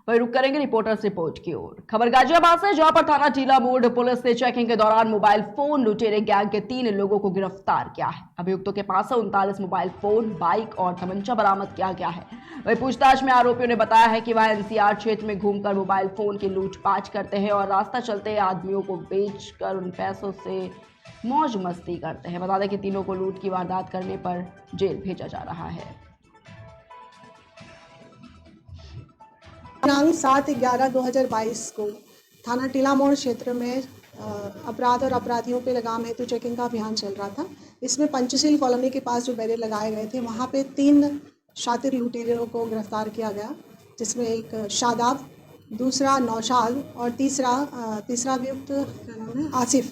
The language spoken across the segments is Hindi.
वही रुक करेंगे रिपोर्टर्स रिपोर्ट की ओर। खबर गाजियाबाद से, जहां पर थाना टीला मोड़ पुलिस ने चेकिंग के दौरान मोबाइल फोन लुटेरे गैंग के 3 लोगों को गिरफ्तार किया है। अभियुक्तों के पास से 39 मोबाइल फोन, बाइक और तमंचा बरामद किया गया है। वही पूछताछ में आरोपियों ने बताया है कि वह एनसीआर क्षेत्र में घूमकर मोबाइल फोन की लूटपाट करते हैं और रास्ता चलते आदमियों को बेचकर उन पैसों से मौज मस्ती करते हैं। बता दें कि तीनों को लूट की वारदात करने पर जेल भेजा जा रहा है। दिनांक 7/11/2022 को थाना टीला मोड़ क्षेत्र में अपराध और अपराधियों पे लगाम हेतु चेकिंग का अभियान चल रहा था। इसमें पंचशील कॉलोनी के पास जो बैरियर लगाए गए थे, वहाँ पे 3 शातिर लुटेरों को गिरफ्तार किया गया, जिसमें एक शादाब, दूसरा नौशाद और तीसरा अभियुक्त क्या नाम है, आसिफ।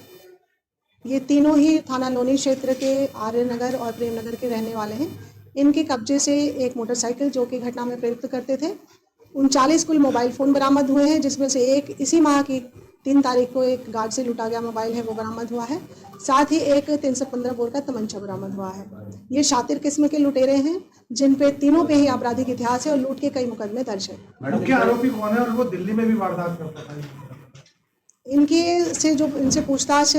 ये तीनों ही थाना लोनी क्षेत्र के आर्यनगर और प्रेमनगर के रहने वाले हैं। इनके कब्जे से एक मोटरसाइकिल जो कि घटना में प्रयुक्त करते थे, 39 कुल मोबाइल फ़ोन बरामद हुए हैं, जिसमें से एक इसी माह की 3 तारीख को एक गार्ड से लूटा गया मोबाइल है वो बरामद हुआ है। साथ ही एक 315 बोर का तमंचा बरामद हुआ है। ये शातिर किस्म के लुटेरे हैं, जिन पे तीनों पे ही आपराधिक इतिहास है और लूट के कई मुकदमे दर्ज है। मुख्य आरोपी कौन है और वो दिल्ली में भी वारदात करता था? इनसे पूछताछ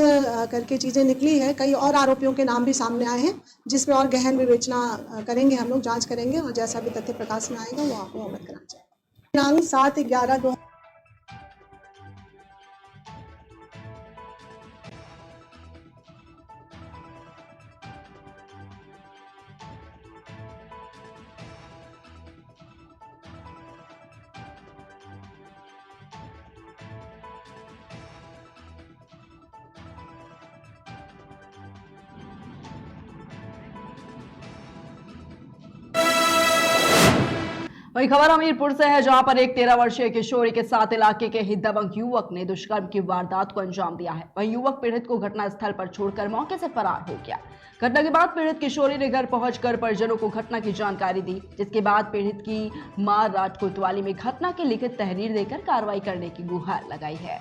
करके चीज़ें निकली है, कई और आरोपियों के नाम भी सामने आए हैं, जिस पे और गहन विवेचना करेंगे, हम लोग जांच करेंगे और जैसा भी तथ्य प्रकाश में आएगा वो आपको अवगत कराना चाहिए। दिनांक 7/11/2022 वही खबर हमीरपुर से है, जहां पर एक 13 वर्षीय किशोरी के साथ इलाके के ही दबंग युवक ने दुष्कर्म की वारदात को अंजाम दिया है। वही युवक पीड़ित को घटनास्थल पर छोड़कर मौके से फरार हो गया। घटना के बाद पीड़ित किशोरी ने घर पहुंचकर परिजनों को घटना की जानकारी दी, जिसके बाद पीड़ित की मां राज कोतवाली में घटना की लिखित तहरीर देकर कार्रवाई करने की गुहार लगाई है।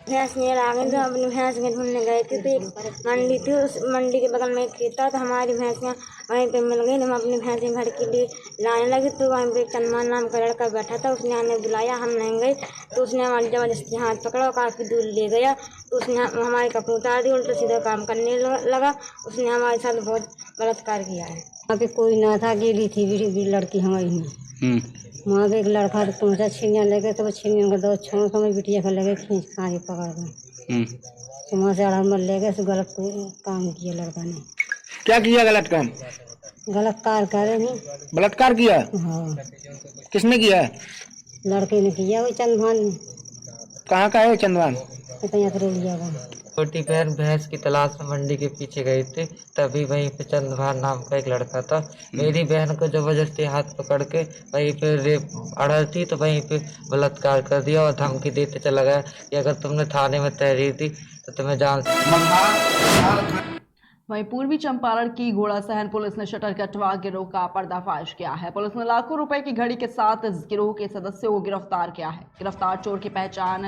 भैंस मेल आ गई, तो अपनी भैंस में ढूंढने गए थे, तो एक मंडी थी, उस मंडी के बगल में एक खेत था, तो हमारी भैंसियाँ वहीं पे मिल गई। हम अपनी भैंसें घर के लिए लाने लगे, तो वहीं पे चंदमान नाम का लड़का बैठा था, उसने हमें बुलाया, हम नहीं गए, तो उसने हमारी ज़बरदस्ती हाथ पकड़ा और काफ़ी दूर ले गया। तो उसने हमारे कपड़े उतार दिए, उल्टा सीधा काम करने लगा। उसने हमारे साथ बहुत बलात्कार किया है। वहाँ पे कोई ना था, गेली थी भी लड़की हमारी में। वहाँ पे एक लड़का पहुँचा छिनिया लेके, तो वो छिनिया का 2 छोड़ को मैं बिटिया को लेके खींच खाँच पकड़ गए। तो वहाँ से अड़हर ले गए, तो गलत काम किया लड़का ने। क्या किया गलत काम? बलात्कार करे नहीं। बलात्कार किया? हाँ। किसने किया? लड़के ने किया, वही चंदभान ने। कहाँ का है चंदभान? छोटी बहन भैंस की तलाश में मंडी के पीछे गई थी, तभी वहीं पे चंद्रभान नाम का एक लड़का था। मेरी बहन को जबरदस्ती हाथ पकड़ के वहीं पे रेप अड़ल थी, तो वहीं पे बलात्कार कर दिया और धमकी देते चला गया कि अगर तुमने थाने में तहरीर दी तो तुम्हें जान। वहीं पूर्वी चंपारण की घोड़ासहन पुलिस ने शटर कटवा गिरोह का पर्दाफाश किया है। पुलिस ने लाखों रुपए की घड़ी के साथ इस गिरोह के सदस्यों को गिरफ्तार किया है। गिरफ्तार चोर की पहचान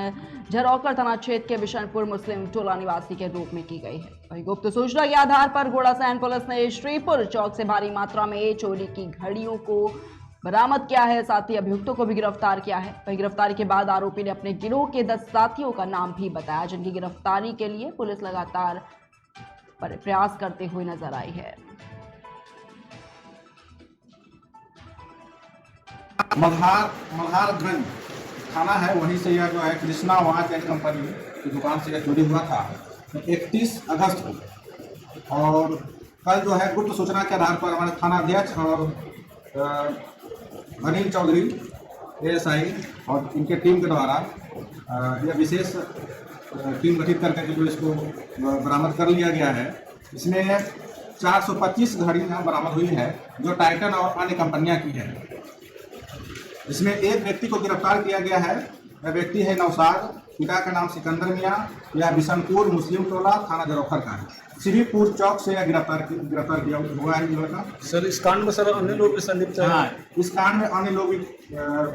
झरौकर थाना क्षेत्र के बिशनपुर मुस्लिम टोला निवासी के रूप में की गई है। वहीं गुप्त सूचना के आधार पर घोड़ासहन पुलिस ने श्रीपुर चौक से भारी मात्रा में चोरी की घड़ियों को बरामद किया है, साथ ही अभियुक्तों को भी गिरफ्तार किया है। वहीं गिरफ्तारी के बाद आरोपी ने अपने गिरोह के 10 साथियों का नाम भी बताया, जिनकी गिरफ्तारी के लिए पुलिस लगातार प्रयास करते हुए नजर आई है। मल्हारगंज थाना है, वहीं से यह जो है कृष्णा वॉच एंड कंपनी की दुकान से यह चोरी हुआ था 31 अगस्त को। और कल जो है गुप्त सूचना के आधार पर हमारे थाना अध्यक्ष और अनिल चौधरी ASI और इनके टीम के द्वारा यह विशेष टीम गठित करके जो इसको बरामद कर लिया गया है। इसमें 425 घड़ियाँ बरामद हुई है, जो टाइटन और अन्य कंपनियां की है। इसमें एक व्यक्ति को गिरफ्तार किया गया है। वह व्यक्ति है नौशाद, पिता का नाम सिकंदर मियाँ, यह बिशनपुर मुस्लिम टोला थाना जरौखर का है। श्रीपुर चौक से यह गिरफ्तार किया हुआ है लड़का। सर इस कांड में सर अन्य लोग भी संलिप्त हैं? हाँ, इस कांड में अन्य लोग भी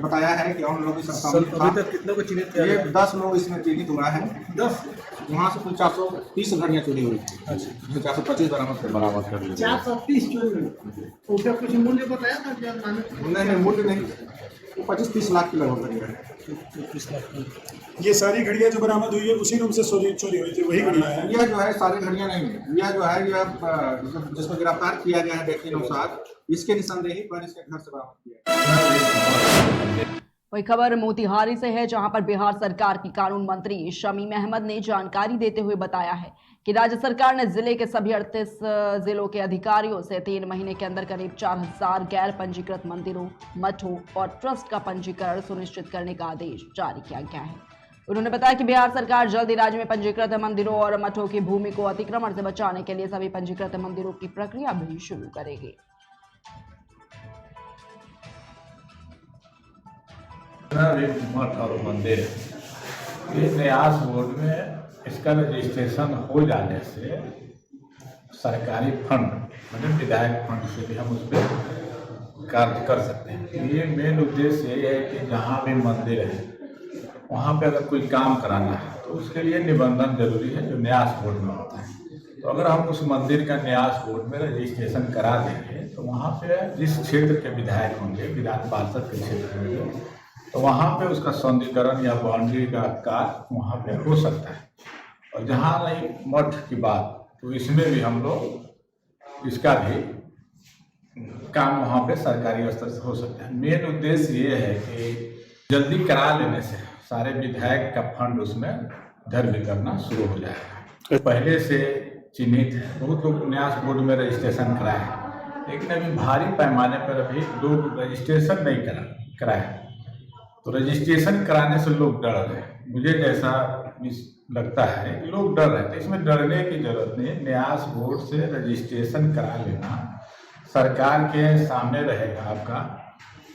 बताया है कि अन्य लोग अभी तक कितने को चिन्हित किया? 10 लोग इसमें चिन्हित हुआ है। 10 वहाँ से कुल 430 घड़ियाँ चोरी हुई थी, जिसमें 425 बरामद कर ली। 430 चोरी हुई, उसका कुछ मूल्य बताया था क्या? नहीं, मूल्य नहीं, 25-30 लाख की लगभग घड़ियाँ है। ये सारी घड़ियां जो बरामद हुई है उसी रूम से चोरी हुई थी, वही घड़ियां हैं? यह जो है सारी घड़ियां नहीं है, यह जो है यह जिसमें गिरफ्तार किया गया है व्यक्ति अनुसार इसके निशानदेही पर इसके घर से बरामद किया। वही खबर मोतिहारी से है, जहां पर बिहार सरकार की कानून मंत्री शमीम अहमद ने जानकारी देते हुए बताया है कि राज्य सरकार ने जिले के सभी 38 जिलों के अधिकारियों से 3 महीने के अंदर करीब 4000 गैर पंजीकृत मंदिरों, मठों और ट्रस्ट का पंजीकरण सुनिश्चित करने का आदेश जारी किया गया है। उन्होंने बताया कि बिहार सरकार जल्द ही राज्य में पंजीकृत मंदिरों और मठों की भूमि को अतिक्रमण से बचाने के लिए सभी पंजीकृत मंदिरों की प्रक्रिया भी शुरू करेगी। मठ और मंदिर ये न्यास बोर्ड में इसका रजिस्ट्रेशन हो जाने से सरकारी फंड मतलब विधायक फंड से भी हम उस पर कार्य कर सकते हैं। ये मेन उद्देश्य ये है कि जहाँ भी मंदिर है वहाँ पे अगर कोई काम कराना है तो उसके लिए निबंधन जरूरी है जो न्यास बोर्ड में होता है। तो अगर हम उस मंदिर का न्यास बोर्ड में रजिस्ट्रेशन करा देंगे तो वहाँ पे जिस क्षेत्र के विधायक होंगे, विधान पार्षद के क्षेत्र में, तो वहाँ पे उसका सौंदर्यीकरण या बाउंड्री का कार्य वहाँ पे हो सकता है। और जहाँ नहीं मठ की बात तो इसमें भी हम लोग इसका भी काम वहाँ पे सरकारी स्तर से हो सकता है। मेन उद्देश्य ये है कि जल्दी करा लेने से सारे विधायक का फंड उसमें धर्म करना शुरू हो जाएगा। पहले से चिन्हित है, बहुत लोग न्यास बोर्ड में रजिस्ट्रेशन कराए हैं, लेकिन अभी भारी पैमाने पर अभी लोग रजिस्ट्रेशन नहीं कराए। तो रजिस्ट्रेशन कराने से लोग डर रहे हैं, मुझे जैसा लगता है कि लोग डर रहे थे। इसमें डरने की जरूरत नहीं है। न्यास बोर्ड से रजिस्ट्रेशन करा लेना सरकार के सामने रहेगा आपका,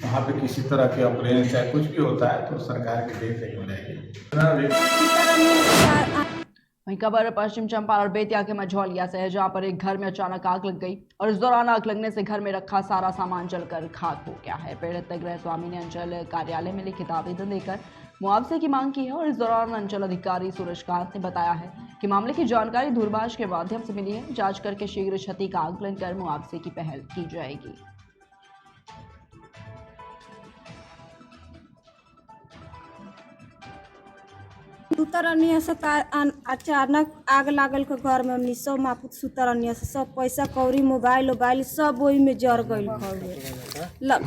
वहाँ पे किसी तरह के ऑपरेशन चाहे कुछ भी होता है तो सरकार की देख रेख में रहेगी। वहीं खबर पश्चिम चंपारण बेतिया के मझौलिया से है, जहां पर एक घर में अचानक आग लग गई और इस दौरान आग लगने से घर में रखा सारा सामान जलकर खाक हो गया है। पीड़ित गृह स्वामी ने अंचल कार्यालय में लिखित आवेदन देकर मुआवजे की मांग की है और इस दौरान अंचल अधिकारी सूरजकांत ने बताया है कि मामले की जानकारी दूरभाष के माध्यम से मिली है। जांच करके शीघ्र क्षति का आकलन कर मुआवजे की पहल की जाएगी। सुतर अन्य से अचानक आग लागल के घर में हमनी सब मापुत सुतर अन्य से सब पैसा कौड़ी मोबाइल सब वही में जर गइल।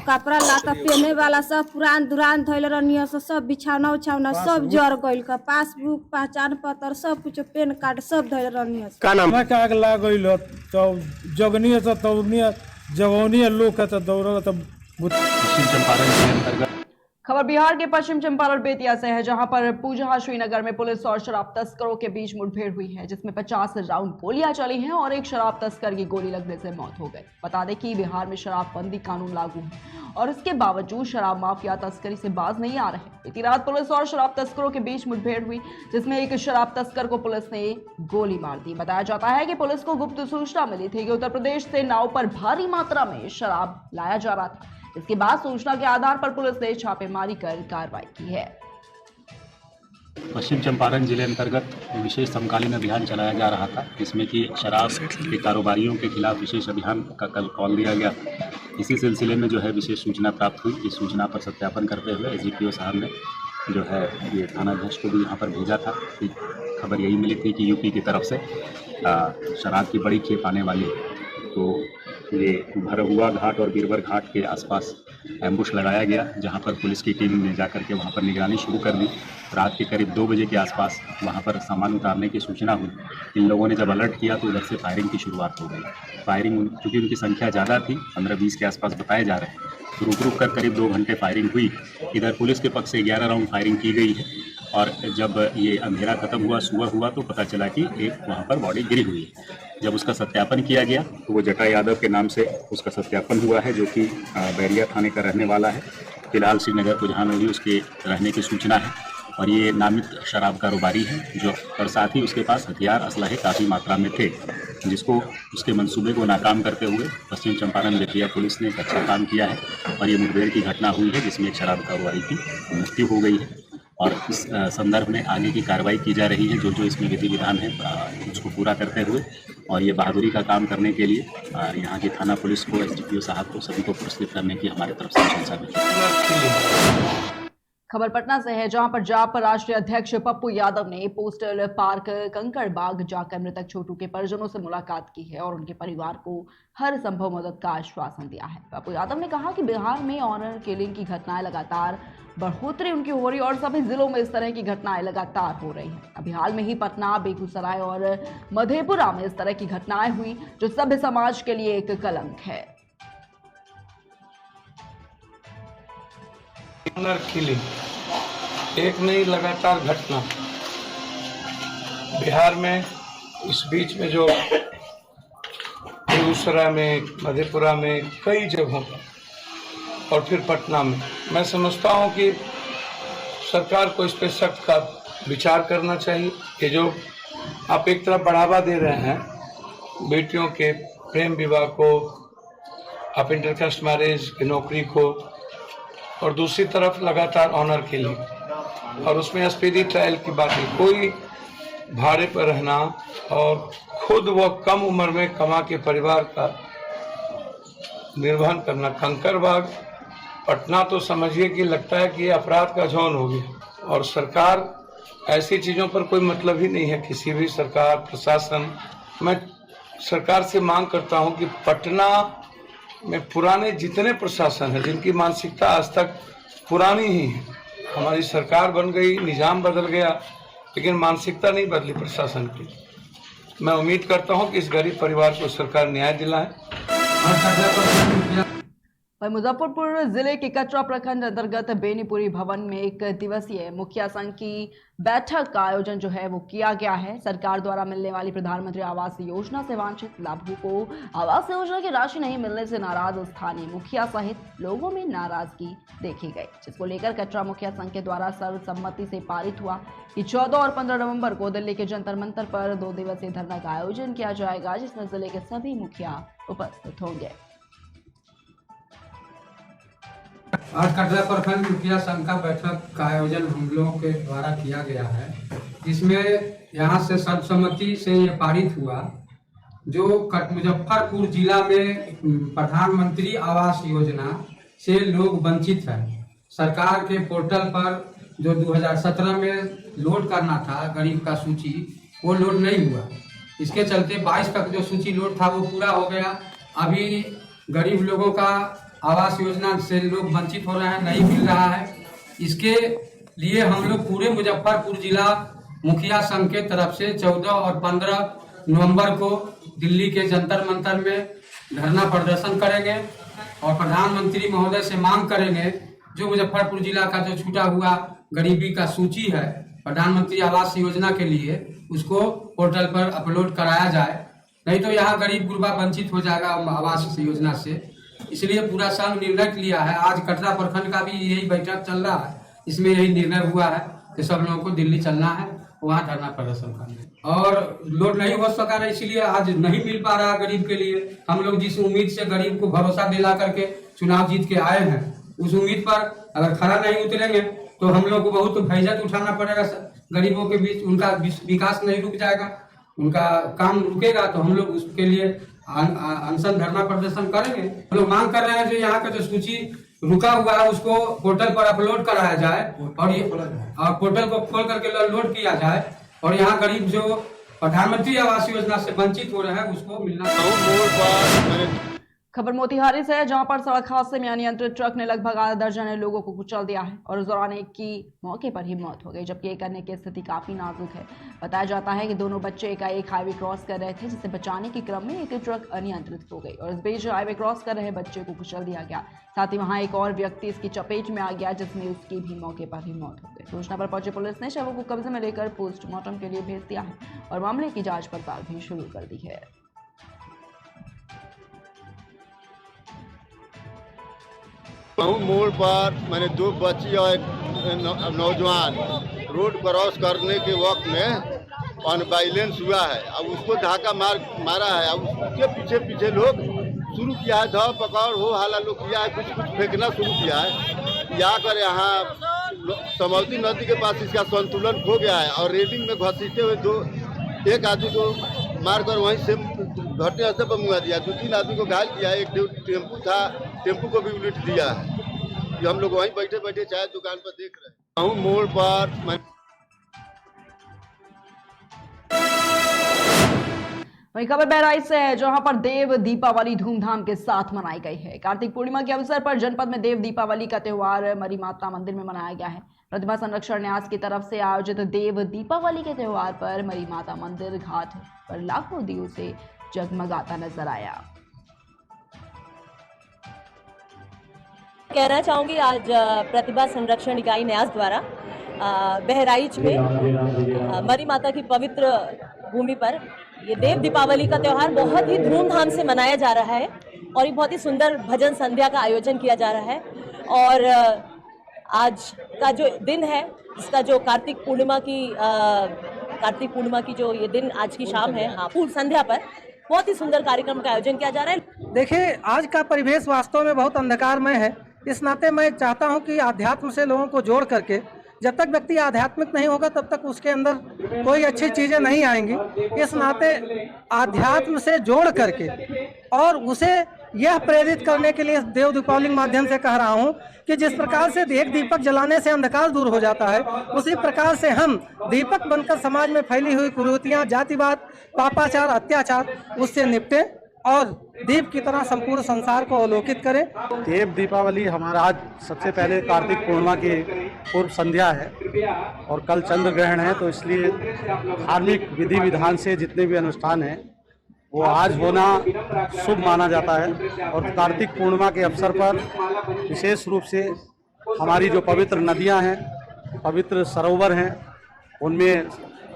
कपड़ा लाता पहने वाला सब पुरान दुरान धैल अन्य से सब बिछावना उछावना सब जर गइल। पासबुक, पहचान पत्र, सब कुछ, पैन कार्ड सब धैल अन्य से। का नाम आग लाग गइल तो जगनीय तो तौनीय जगौनीय लोग का तो दौड़ तो पश्चिम चंपारण के अंतर्गत खबर बिहार के पश्चिम चंपारण बेतिया से है, जहां पर पूजहा श्रीनगर में पुलिस और शराब तस्करों के बीच मुठभेड़ हुई है, जिसमें 50 राउंड गोलियां चली हैं और एक शराब तस्कर की गोली लगने से मौत हो गई। बता दें कि बिहार में शराबबंदी कानून लागू है और इसके बावजूद शराब माफिया तस्करी से बाज नहीं आ रहे। बीती रात पुलिस और शराब तस्करों के बीच मुठभेड़ हुई, जिसमें एक शराब तस्कर को पुलिस ने गोली मार दी। बताया जाता है कि पुलिस को गुप्त सूचना मिली थी कि उत्तर प्रदेश से नाव पर भारी मात्रा में शराब लाया जा रहा था। इसके बाद सूचना के आधार पर पुलिस ने छापेमारी कर कार्रवाई की है। पश्चिम चंपारण जिले अंतर्गत विशेष समकालीन अभियान चलाया जा रहा था, जिसमें कि शराब के कारोबारियों के खिलाफ विशेष अभियान का कल कॉल दिया गया। इसी सिलसिले में जो है विशेष सूचना प्राप्त हुई। इस सूचना पर सत्यापन करते हुए एसडीपीओ साहब ने जो है ये थानाध्यक्ष को भी यहाँ पर भेजा था। खबर यही मिली थी कि यूपी की तरफ से शराब की बड़ी खेप आने वाली है। तो ये भरहुआ घाट और बीरवर घाट के आसपास एम्बुश लगाया गया, जहां पर पुलिस की टीम ने जाकर के वहां पर निगरानी शुरू कर दी। रात के करीब 2 बजे के आसपास वहां पर सामान उतारने की सूचना हुई। इन लोगों ने जब अलर्ट किया तो उधर से फायरिंग की शुरुआत हो गई। फायरिंग चूँकि उनकी संख्या ज़्यादा थी, 15-20 के आसपास बताए जा रहे हैं, तो रुक कर करीब 2 घंटे फायरिंग हुई। इधर पुलिस के पक्ष से 11 राउंड फायरिंग की गई है और जब ये अंधेरा खत्म हुआ, सुबह हुआ, तो पता चला कि एक वहाँ पर बॉडी गिरी हुई है। जब उसका सत्यापन किया गया तो वो जटा यादव के नाम से उसका सत्यापन हुआ है, जो कि बैरिया थाने का रहने वाला है। फिलहाल श्रीनगर पुजहा में भी उसके रहने की सूचना है और ये नामित शराब कारोबारी है जो, और साथ ही उसके पास हथियार असलहे काफ़ी मात्रा में थे, जिसको उसके मंसूबे को नाकाम करते हुए पश्चिम चंपारण बेतिया पुलिस ने एक अच्छा काम किया है और ये मुठभेड़ की घटना हुई है, जिसमें एक शराब कारोबारी की मृत्यु हो गई है। और इस संदर्भ में आगे की कार्रवाई की जा रही है। जो जो इसमें विधि विधान है उसको पूरा करते हुए और ये बहादुरी का काम करने के लिए यहाँ की थाना पुलिस को, SDPO साहब को, सभी को पुरस्कृत करने की हमारे तरफ से प्रशंसा मिली। खबर पटना से है, जहां पर जाप राष्ट्रीय अध्यक्ष पप्पू यादव ने पोस्टल पार्क कंकड़ बाग जाकर मृतक छोटू के परिजनों से मुलाकात की है और उनके परिवार को हर संभव मदद का आश्वासन दिया है। पप्पू यादव ने कहा कि बिहार में ऑनर किलिंग की घटनाएं लगातार बढ़ोतरी उनकी हो रही है और सभी जिलों में इस तरह की घटनाएं लगातार हो रही हैं। अभी हाल में ही पटना, बेगूसराय और मधेपुरा में इस तरह की घटनाएं हुई जो सभ्य समाज के लिए एक कलंक है। ऑनर किलिंग एक नई लगातार घटना बिहार में, इस बीच में जो बेगूसराय में, मधेपुरा में, कई जगहों पर और फिर पटना में, मैं समझता हूं कि सरकार को इस पर सख्त का विचार करना चाहिए कि जो आप एक तरफ बढ़ावा दे रहे हैं बेटियों के प्रेम विवाह को, आप इंटरकास्ट मैरिज की नौकरी को, और दूसरी तरफ लगातार ऑनर किलिंग और उसमें स्पीडी ट्रायल की बात है। कोई भाड़े पर रहना और खुद वह कम उम्र में कमा के परिवार का निर्वहन करना। कंकड़बाग पटना तो समझिए कि लगता है कि ये अपराध का जोन हो गया और सरकार ऐसी चीज़ों पर कोई मतलब ही नहीं है। किसी भी सरकार, प्रशासन, मैं सरकार से मांग करता हूं कि पटना में पुराने जितने प्रशासन हैं जिनकी मानसिकता आज तक पुरानी ही है, हमारी सरकार बन गई, निजाम बदल गया, लेकिन मानसिकता नहीं बदली प्रशासन की। मैं उम्मीद करता हूं कि इस गरीब परिवार को सरकार न्याय दिलाए। वहीं मुजफ्फरपुर जिले के कटरा प्रखंड अंतर्गत बेनीपुरी भवन में एक दिवसीय मुखिया संघ की बैठक का आयोजन जो है वो किया गया है। सरकार द्वारा मिलने वाली प्रधानमंत्री आवास योजना से वांछित लाभुकों को आवास योजना की राशि नहीं मिलने से नाराज स्थानीय मुखिया सहित लोगों में नाराजगी देखी गई, जिसको लेकर कटरा मुखिया संघ के द्वारा सर्वसम्मति से पारित हुआ कि 14 और 15 नवंबर को दिल्ली के जंतर मंतर पर 2 दिवसीय धरना का आयोजन किया जाएगा, जिसमें जिले के सभी मुखिया उपस्थित होंगे। आज कटरा प्रखंड मुखिया संघ का बैठक का आयोजन हम लोगों के द्वारा किया गया है। इसमें यहाँ से सर्वसम्मति से ये पारित हुआ जो मुजफ्फरपुर जिला में प्रधानमंत्री आवास योजना से लोग वंचित हैं। सरकार के पोर्टल पर जो 2017 में लोड करना था गरीब का सूची, वो लोड नहीं हुआ। इसके चलते 22 तक जो सूची लोड था वो पूरा हो गया। अभी गरीब लोगों का आवास योजना से लोग वंचित हो रहे हैं, नहीं मिल रहा है। इसके लिए हम लोग पूरे मुजफ्फरपुर जिला मुखिया संघ के तरफ से 14 और 15 नवंबर को दिल्ली के जंतर मंतर में धरना प्रदर्शन करेंगे और प्रधानमंत्री महोदय से मांग करेंगे जो मुजफ्फरपुर जिला का जो छूटा हुआ गरीबी का सूची है प्रधानमंत्री आवास योजना के लिए, उसको पोर्टल पर अपलोड कराया जाए, नहीं तो यहाँ गरीब गुरबा वंचित हो जाएगा आवास योजना से। इसलिए पूरा संघ निर्णय लिया है। आज कटरा प्रखंड का भी यही बैठक चल रहा है, इसमें यही निर्णय हुआ है कि सब लोगों को दिल्ली चलना है, वहाँ धरना प्रदर्शन करना और लोड नहीं हो सका है, इसलिए आज नहीं मिल पा रहा गरीब के लिए। हम लोग जिस उम्मीद से गरीब को भरोसा दिला करके चुनाव जीत के आए हैं, उस उम्मीद पर अगर खरा नहीं उतरेंगे तो हम लोग को बहुत भैजत उठाना पड़ेगा। गरीबों के बीच उनका विकास नहीं रुक जाएगा, उनका काम रुकेगा, तो हम लोग उसके लिए अनशन धरना प्रदर्शन करेंगे। हम लोग मांग कर रहे हैं जो यहाँ का जो सूची रुका हुआ है उसको पोर्टल पर अपलोड कराया जाए और पोर्टल को खोल करके लोड किया जाए और यहाँ गरीब जो प्रधानमंत्री आवास योजना से वंचित हो रहे हैं उसको मिलना चाहिए। खबर मोतिहारी से है, जहां पर सड़क हादसे में अनियंत्रित ट्रक ने लगभग आधा दर्जन लोगों को कुचल दिया है और इस दौरान एक की मौके पर ही मौत हो गई, जबकि एक अन्य की स्थिति काफी नाजुक है। बताया जाता है कि दोनों बच्चे एकाएक हाईवे क्रॉस कर रहे थे, जिसे बचाने के क्रम में एक ट्रक अनियंत्रित हो गई और इस बीच हाईवे क्रॉस कर रहे बच्चे को कुचल दिया गया। साथ ही वहां एक और व्यक्ति इसकी चपेट में आ गया, जिसमें उसकी भी मौके पर ही मौत हो गई। सूचना पर पहुंची पुलिस ने शवों को कब्जे में लेकर पोस्टमार्टम के लिए भेज दिया है और मामले की जाँच पड़ताल भी शुरू कर दी है। मोड़ पर मैंने 2 बच्ची और एक नौजवान रोड क्रॉस करने के वक्त में अनबैलेंस हुआ है। अब उसको धक्का मारा है। अब उसके पीछे पीछे लोग शुरू किया है, धर पकड़ हो हाला लोग किया है, कुछ फेंकना शुरू किया है। या कर यहाँ समवती नदी के पास इसका संतुलन खो गया है और रेलिंग में घसीटे हुए एक आदमी को मारकर वहीं से घटनास्थल पर मुआ दिया, 2-3 आदमी को घायल किया। एक टेम्पू था, टेम्पू को भी उलट दिया है। ये हम लोग वहीं बैठे बैठे चाय दुकान पर देख रहे हैं। मोड़ पर वहीं खबर बहराइच से है, जहां पर देव दीपावली धूमधाम के साथ मनाई गई है। कार्तिक पूर्णिमा के अवसर पर जनपद में देव दीपावली का त्योहार मरी माता मंदिर में मनाया गया है। प्रतिभा संरक्षण न्यास की तरफ से आयोजित देव दीपावली के त्योहार पर मरी माता मंदिर घाट पर लाखों दियों से जगमगाता नजर आया। कहना चाहूँगी, आज प्रतिभा संरक्षण इकाई न्यास द्वारा बहराइच में मरी माता की पवित्र भूमि पर ये देव दीपावली का त्यौहार बहुत ही धूमधाम से मनाया जा रहा है और ये बहुत ही सुंदर भजन संध्या का आयोजन किया जा रहा है। और आज का जो दिन है, इसका जो कार्तिक पूर्णिमा की जो ये दिन आज की शाम है, हाँ, पूर्व संध्या पर बहुत ही सुंदर कार्यक्रम का आयोजन किया जा रहा है। देखिए, आज का परिवेश वास्तव में बहुत अंधकारमय है। इस नाते मैं चाहता हूं कि आध्यात्म से लोगों को जोड़ करके, जब तक व्यक्ति आध्यात्मिक नहीं होगा तब तक उसके अंदर कोई अच्छी चीज़ें नहीं आएंगी। इस नाते आध्यात्म से जोड़ करके और उसे यह प्रेरित करने के लिए देव दीपावली के माध्यम से कह रहा हूं कि जिस प्रकार से एक दीपक जलाने से अंधकार दूर हो जाता है, उसी प्रकार से हम दीपक बनकर समाज में फैली हुई कुरीतियाँ, जातिवाद, पापाचार, अत्याचार, उससे निपटें और दीप की तरह संपूर्ण संसार को अवलोकित करें। देव दीपावली हमारा आज सबसे पहले कार्तिक पूर्णिमा की पूर्व संध्या है और कल चंद्र ग्रहण है, तो इसलिए धार्मिक विधि विधान से जितने भी अनुष्ठान हैं वो आज होना शुभ माना जाता है। और कार्तिक पूर्णिमा के अवसर पर विशेष रूप से हमारी जो पवित्र नदियां हैं, पवित्र सरोवर हैं, उनमें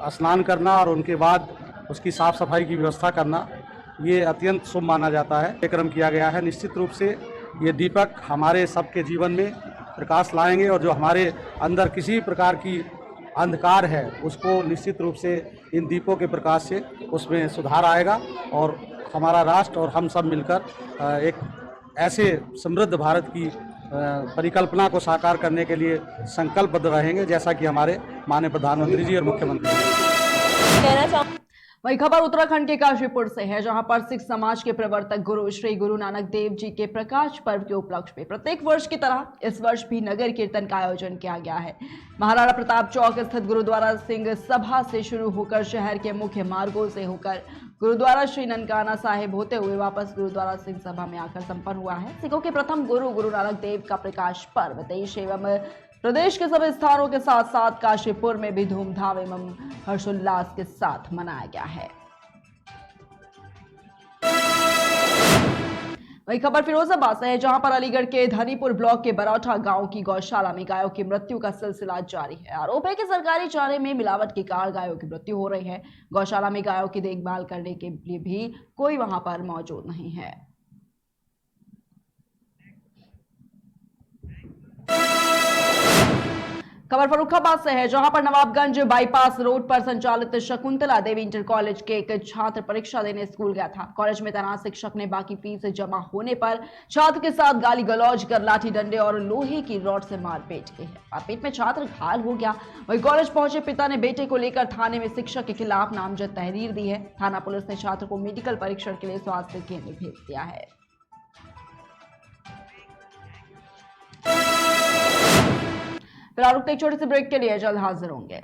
स्नान करना और उनके बाद उसकी साफ सफाई की व्यवस्था करना, ये अत्यंत शुभ माना जाता है। कार्यक्रम किया गया है। निश्चित रूप से ये दीपक हमारे सबके जीवन में प्रकाश लाएंगे और जो हमारे अंदर किसी प्रकार की अंधकार है उसको निश्चित रूप से इन दीपों के प्रकाश से उसमें सुधार आएगा और हमारा राष्ट्र और हम सब मिलकर एक ऐसे समृद्ध भारत की परिकल्पना को साकार करने के लिए संकल्पबद्ध रहेंगे, जैसा कि हमारे माननीय प्रधानमंत्री जी और मुख्यमंत्री जी। वही खबर उत्तराखंड के काशीपुर से है, जहां पर सिख समाज के प्रवर्तक गुरु श्री गुरु नानक देव जी के प्रकाश पर्व के उपलक्ष्य में प्रत्येक वर्ष की तरह इस वर्ष भी नगर कीर्तन का आयोजन किया गया है। महाराणा प्रताप चौक स्थित गुरुद्वारा सिंह सभा से शुरू होकर शहर के मुख्य मार्गों से होकर गुरुद्वारा श्री ननकाना साहिब होते हुए वापस गुरुद्वारा सिंह सभा में आकर संपन्न हुआ है। सिखों के प्रथम गुरु गुरु नानक देव का प्रकाश पर्व देश एवं प्रदेश के सभी स्थानों के साथ साथ काशीपुर में भी धूमधाम एवं हर्षोल्लास के साथ मनाया गया है। वही खबर फिरोजाबाद से है, जहां पर अलीगढ़ के धनीपुर ब्लॉक के बरौठा गांव की गौशाला में गायों की मृत्यु का सिलसिला जारी है। आरोप है कि सरकारी चारे में मिलावट के कारण गायों की मृत्यु हो रही है। गौशाला में गायों की देखभाल करने के लिए भी कोई वहां पर मौजूद नहीं है। खबर फर्रुखाबाद से है, जहां पर नवाबगंज बाईपास रोड पर संचालित शकुंतला देवी इंटर कॉलेज के एक छात्र परीक्षा देने स्कूल गया था। कॉलेज में तैनात शिक्षक ने बाकी फीस जमा होने पर छात्र के साथ गाली गलौज कर लाठी डंडे और लोहे की रॉड से मारपीट की है। मारपीट में छात्र घायल हो गया। वहीं कॉलेज पहुंचे पिता ने बेटे को लेकर थाने में शिक्षक के खिलाफ नामजद तहरीर दी है। थाना पुलिस ने छात्र को मेडिकल परीक्षण के लिए स्वास्थ्य केंद्र भेज दिया है। फिलहाल एक छोटे से ब्रेक के लिए जल्द हाजिर होंगे।